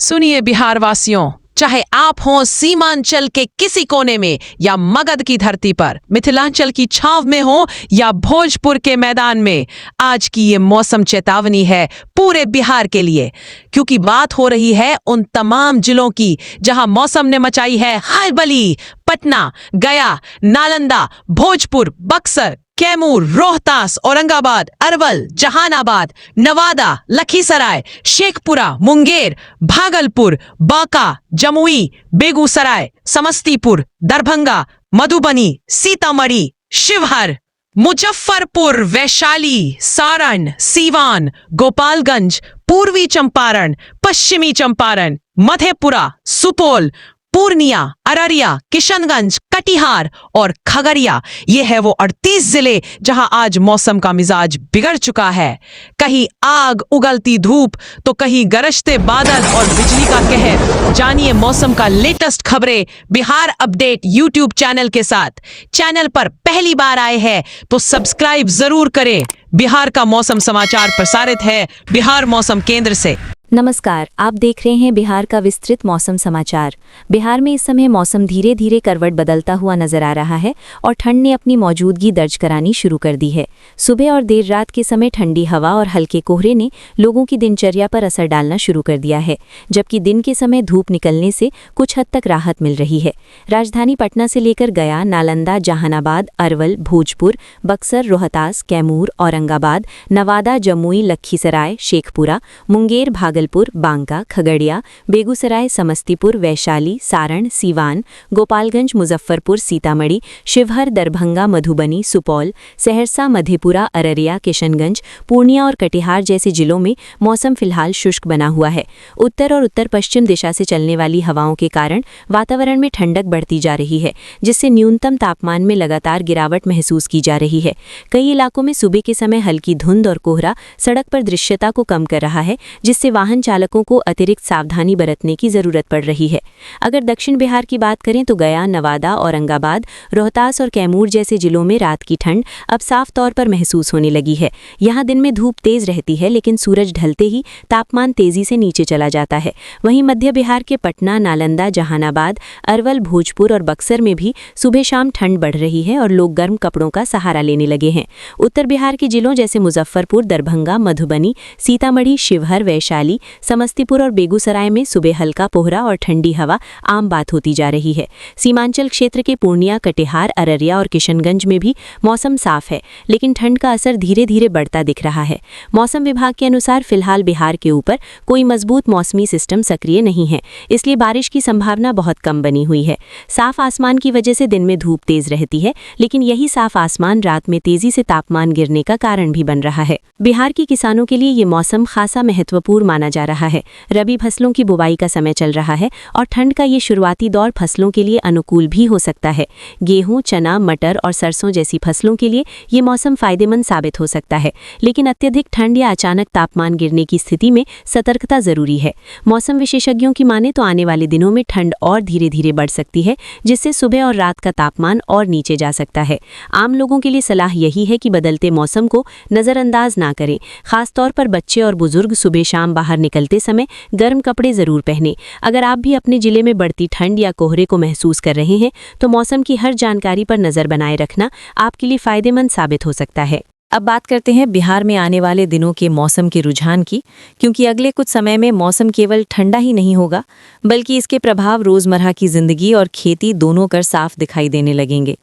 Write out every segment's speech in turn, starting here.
सुनिए बिहार वासियों, चाहे आप हों सीमांचल के किसी कोने में या मगध की धरती पर, मिथिलांचल की छाव में हो या भोजपुर के मैदान में, आज की ये मौसम चेतावनी है पूरे बिहार के लिए। क्योंकि बात हो रही है उन तमाम जिलों की जहां मौसम ने मचाई है हलबली। पटना, गया, नालंदा, भोजपुर, बक्सर, कैमूर, रोहतास, औरंगाबाद, अरवल, जहानाबाद, नवादा, लखीसराय, शेखपुरा, मुंगेर, भागलपुर, बांका, जमुई, बेगूसराय, समस्तीपुर, दरभंगा, मधुबनी, सीतामढ़ी, शिवहर, मुजफ्फरपुर, वैशाली, सारण, सीवान, गोपालगंज, पूर्वी चंपारण, पश्चिमी चंपारण, मधेपुरा, सुपौल, पूर्णिया, अररिया, किशनगंज, कटिहार और खगड़िया, ये है वो 38 जिले जहां आज मौसम का मिजाज बिगड़ चुका है। कहीं आग उगलती धूप तो कहीं गरजते बादल और बिजली का कहर। जानिए मौसम का लेटेस्ट खबरें बिहार अपडेट यूट्यूब चैनल के साथ। चैनल पर पहली बार आए हैं तो सब्सक्राइब जरूर करें। बिहार का मौसम समाचार प्रसारित है बिहार मौसम केंद्र से। नमस्कार, आप देख रहे हैं बिहार का विस्तृत मौसम समाचार। बिहार में इस समय मौसम धीरे धीरे करवट बदलता हुआ नजर आ रहा है और ठंड ने अपनी मौजूदगी दर्ज करानी शुरू कर दी है। सुबह और देर रात के समय ठंडी हवा और हल्के कोहरे ने लोगों की दिनचर्या पर असर डालना शुरू कर दिया है, जबकि दिन के समय धूप निकलने से कुछ हद तक राहत मिल रही है। राजधानी पटना से लेकर गया, नालंदा, जहानाबाद, अरवल, भोजपुर, बक्सर, रोहतास, कैमूर, औरंगाबाद, नवादा, जमुई, लखीसराय, शेखपुरा, मुंगेर, भागलपुर, बांका, खगड़िया, बेगूसराय, समस्तीपुर, वैशाली, सारण, सीवान, गोपालगंज, मुजफ्फरपुर, सीतामढ़ी, शिवहर, दरभंगा, मधुबनी, सुपौल, सहरसा, मधेपुरा, अररिया, किशनगंज, पूर्णिया और कटिहार जैसे जिलों में मौसम फिलहाल शुष्क बना हुआ है। उत्तर और उत्तर पश्चिम दिशा से चलने वाली हवाओं के कारण वातावरण में ठंडक बढ़ती जा रही है, जिससे न्यूनतम तापमान में लगातार गिरावट महसूस की जा रही है। कई इलाकों में सुबह के समय हल्की धुंध और कोहरा सड़क पर दृश्यता को कम कर रहा है, जिससे वाहन चालकों को अतिरिक्त सावधानी बरतने की जरूरत पड़ रही है। अगर दक्षिण बिहार की बात करें तो गया, नवादा, औरंगाबाद, रोहतास और कैमूर जैसे जिलों में रात की ठंड अब साफ तौर पर महसूस होने लगी है। यहाँ दिन में धूप तेज रहती है, लेकिन सूरज ढलते ही तापमान तेजी से नीचे चला जाता है। वहीं मध्य बिहार के पटना, नालंदा, जहानाबाद, अरवल, भोजपुर और बक्सर में भी सुबह शाम ठंड बढ़ रही है और लोग गर्म कपड़ों का सहारा लेने लगे हैं। उत्तर बिहार के जिलों जैसे मुजफ्फरपुर, दरभंगा, मधुबनी, सीतामढ़ी, शिवहर, वैशाली, समस्तीपुर और बेगूसराय में सुबह हल्का कोहरा और ठंडी हवा आम बात होती जा रही है। सीमांचल क्षेत्र के पूर्णिया, कटिहार, अररिया और किशनगंज में भी मौसम साफ है, लेकिन ठंड का असर धीरे धीरे बढ़ता दिख रहा है। मौसम विभाग के अनुसार फिलहाल बिहार के ऊपर कोई मजबूत मौसमी सिस्टम सक्रिय नहीं है, इसलिए बारिश की संभावना बहुत कम बनी हुई है। साफ आसमान की वजह से दिन में धूप तेज रहती है, लेकिन यही साफ आसमान रात में तेजी से तापमान गिरने का कारण भी बन रहा है। बिहार के किसानों के लिए ये मौसम खासा महत्वपूर्ण माना जा रहा है। रबी फसलों की बुवाई का समय चल रहा है और ठंड का ये शुरुआती दौर फसलों के लिए अनुकूल भी हो सकता है। गेहूं, चना, मटर और सरसों जैसी फसलों के लिए ये मौसम फायदेमंद साबित हो सकता है, लेकिन अत्यधिक ठंड या अचानक तापमान गिरने की स्थिति में सतर्कता जरूरी है। मौसम विशेषज्ञों की माने तो आने वाले दिनों में ठंड और धीरे धीरे बढ़ सकती है, जिससे सुबह और रात का तापमान और नीचे जा सकता है। आम लोगों के लिए सलाह यही है कि बदलते मौसम को नजरअंदाज ना करें। खासतौर पर बच्चे और बुजुर्ग सुबह शाम बाहर निकलते समय गर्म कपड़े जरूर पहनें। अगर आप भी अपने जिले में बढ़ती ठंड या कोहरे को महसूस कर रहे हैं तो मौसम की हर जानकारी पर नजर बनाए रखना आपके लिए फायदेमंद साबित हो सकता है। अब बात करते हैं बिहार में आने वाले दिनों के मौसम के रुझान की, क्योंकि अगले कुछ समय में मौसम केवल ठंडा ही नहीं होगा, बल्कि इसके प्रभाव रोजमर्रा की जिंदगी और खेती दोनों कर साफ दिखाई देने लगेंगे।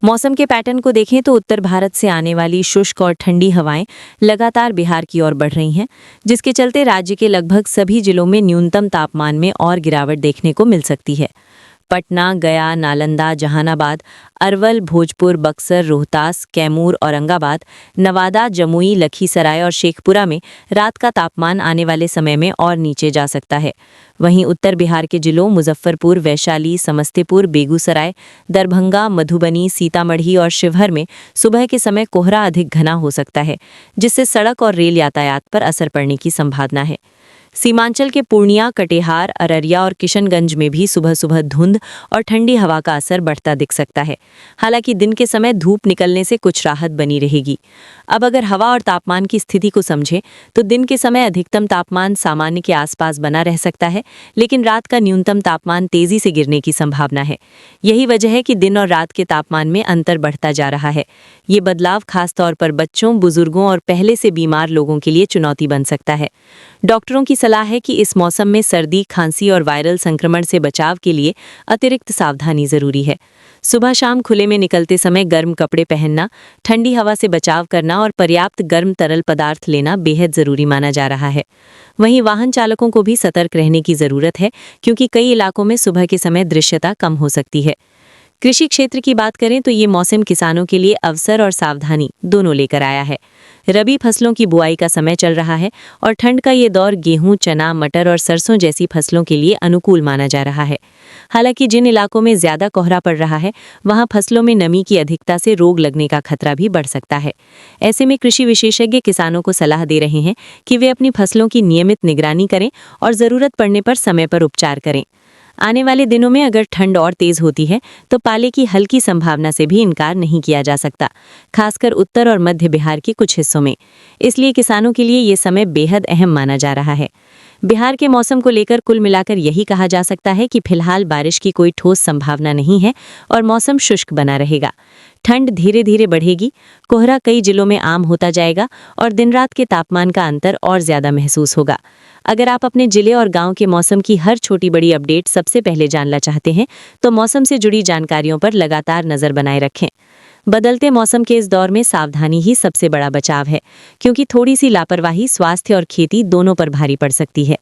मौसम के पैटर्न को देखें तो उत्तर भारत से आने वाली शुष्क और ठंडी हवाएं लगातार बिहार की ओर बढ़ रही हैं, जिसके चलते राज्य के लगभग सभी जिलों में न्यूनतम तापमान में और गिरावट देखने को मिल सकती है। पटना, गया, नालंदा, जहानाबाद, अरवल, भोजपुर, बक्सर, रोहतास, कैमूर, औरंगाबाद, नवादा, जमुई, लखीसराय और शेखपुरा में रात का तापमान आने वाले समय में और नीचे जा सकता है। वहीं उत्तर बिहार के जिलों मुजफ्फरपुर, वैशाली, समस्तीपुर, बेगूसराय, दरभंगा, मधुबनी, सीतामढ़ी और शिवहर में सुबह के समय कोहरा अधिक घना हो सकता है, जिससे सड़क और रेल यातायात पर असर पड़ने की संभावना है। सीमांचल के पूर्णिया, कटिहार, अररिया और किशनगंज में भी सुबह सुबह धुंध और ठंडी हवा का असर बढ़ता दिख सकता है। हालांकि दिन के समय धूप निकलने से कुछ राहत बनी रहेगी। अब अगर हवा और तापमान की स्थिति को समझें तो दिन के समय अधिकतम तापमान सामान्य के आसपास बना रह सकता है, लेकिन रात का न्यूनतम तापमान तेजी से गिरने की संभावना है। यही वजह है कि दिन और रात के तापमान में अंतर बढ़ता जा रहा है। ये बदलाव खासतौर पर बच्चों, बुजुर्गों और पहले से बीमार लोगों के लिए चुनौती बन सकता है। डॉक्टरों की सलाह है कि इस मौसम में सर्दी, खांसी और वायरल संक्रमण से बचाव के लिए अतिरिक्त सावधानी जरूरी है। सुबह शाम खुले में निकलते समय गर्म कपड़े पहनना, ठंडी हवा से बचाव करना और पर्याप्त गर्म तरल पदार्थ लेना बेहद जरूरी माना जा रहा है। वहीं वाहन चालकों को भी सतर्क रहने की जरूरत है, क्योंकि कई इलाकों में सुबह के समय दृश्यता कम हो सकती है। कृषि क्षेत्र की बात करें तो ये मौसम किसानों के लिए अवसर और सावधानी दोनों लेकर आया है। रबी फसलों की बुआई का समय चल रहा है और ठंड का ये दौर गेहूं, चना, मटर और सरसों जैसी फसलों के लिए अनुकूल माना जा रहा है। हालांकि जिन इलाकों में ज्यादा कोहरा पड़ रहा है, वहां फसलों में नमी की अधिकता से रोग लगने का खतरा भी बढ़ सकता है। ऐसे में कृषि विशेषज्ञ किसानों को सलाह दे रहे हैं कि वे अपनी फसलों की नियमित निगरानी करें और जरूरत पड़ने पर समय पर उपचार करें। आने वाले दिनों में अगर ठंड और तेज होती है तो पाले की हल्की संभावना से भी इनकार नहीं किया जा सकता, खासकर उत्तर और मध्य बिहार के कुछ हिस्सों में। इसलिए किसानों के लिए ये समय बेहद अहम माना जा रहा है। बिहार के मौसम को लेकर कुल मिलाकर यही कहा जा सकता है कि फिलहाल बारिश की कोई ठोस संभावना नहीं है और मौसम शुष्क बना रहेगा। ठंड धीरे धीरे बढ़ेगी, कोहरा कई जिलों में आम होता जाएगा और दिन रात के तापमान का अंतर और ज्यादा महसूस होगा। अगर आप अपने जिले और गांव के मौसम की हर छोटी बड़ी अपडेट सबसे पहले जानना चाहते हैं तो मौसम से जुड़ी जानकारियों पर लगातार नजर बनाए रखें। बदलते मौसम के इस दौर में सावधानी ही सबसे बड़ा बचाव है, क्योंकि थोड़ी सी लापरवाही स्वास्थ्य और खेती दोनों पर भारी पड़ सकती है।